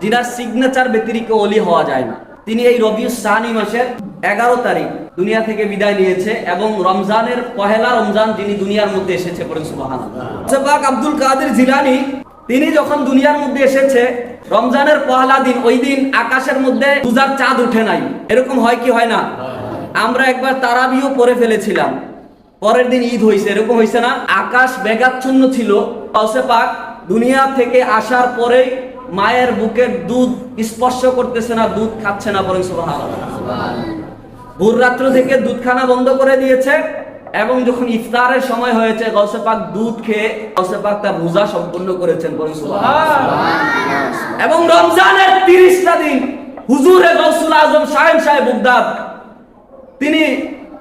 যিনার signature ব্যতিরিক্ত ওলি হওয়া যায় না। তিনি এই রবিউস সানি মাসের 11 তারিখ দুনিয়া থেকে বিদায় নিয়েছে এবং রমজানের পহেলা রমজান যিনি দুনিয়ার মধ্যে এসেছে, পড়েন সুবহানাল্লাহ। পাক আব্দুল কাদের জিলানী তিনি যখন দুনিয়ার মধ্যে এসেছে রমজানের পহেলা দিন, ওই দিন আকাশের মধ্যে পূজার চাঁদ উঠে নাই। এরকম হয় কি হয় না? আমরা একবার তারাবিও পড়ে ফেলেছিলাম, পরের দিন ঈদ হয়েছে, এরকম হয়েছে না? আকাশ মেঘাচ্ছন্ন ছিল। গাউসে পাক দুনিয়া থেকে আসার পরেই মায়ের বুকের দুধ স্পর্শ করতেছে না, দুধ খাচ্ছে না, বলেন সুবহানাল্লাহ। ভোর রাত্র থেকে দুধ খানা বন্ধ করে দিয়েছে এবং যখন ইফতারের সময় হয়েছে গাউসে পাক দুধ খেয়ে গাউসে পাক তার রোজা সম্পূর্ণ করেছেন, বলেন সুবহানাল্লাহ। এবং রমজানের 30টা দিন হুজুরে গাউসুল আজম শাহেন সাহেব বাগদাদ তিনি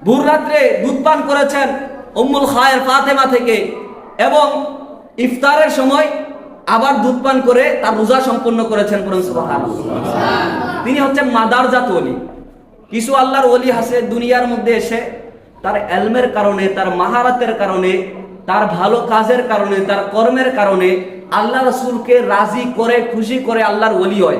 ভোর রাত্রে দুধ পান করেছেন উম্মুল খায়ের ফাতেমা থেকে এবং ইফতারের সময় আবার দুধ পান করে তার রোজা সম্পূর্ণ করেছেন, বলেন সুবহানাল্লাহ। তিনি হচ্ছেন মাদারজাত ওলি। কিছু আল্লাহর ওলি আছে দুনিয়ার মধ্যে এসে তার ইলমের কারণে, তার মাহারাতের কারণে, তার ভালো কাজের কারণে, তার কর্মের কারণে আল্লাহ রাসূলকে রাজি করে খুশি করে আল্লাহর ওলি হয়।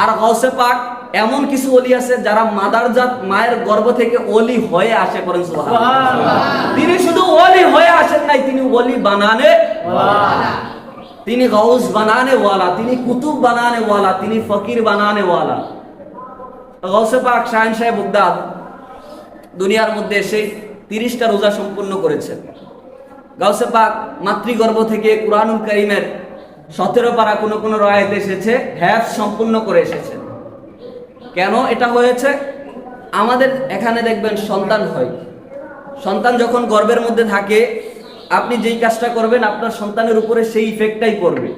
আর গাউসে পাক এমন কিছু ওলি আছে যারা মাদারজাত মায়ের গর্ভ থেকে ওলি হয়ে আসে, করেন সুবহানাল্লাহ। তিনি শুধু ওলি হয়ে আসেন নাই, তিনি ওলি বানানে ওয়ালা, তিনি গাউস বানানে ওয়ালা, তিনি কুতুব বানানে ওয়ালা, তিনি ফকির বানানে ওয়ালা। গাউসে পাক শাহেন সাহেব বাগদাদ দুনিয়ার মধ্যে এসে 30টা রোজা সম্পূর্ণ করেছেন। গাউসে পাক মাতৃগর্ভ থেকে কুরআনুল কারীমের 17 পারা কোন কোন রায়াতে এসেছে হেফজ সম্পূর্ণ করে এসেছেন। কেন এটা হয়েছে? আমাদের এখানে দেখবেন সন্তান হয়, সন্তান যখন গর্ভের মধ্যে থাকে আপনি যেই কাজটা করবেন আপনার সন্তানের উপরে সেই ইফেক্টটাই পড়বে।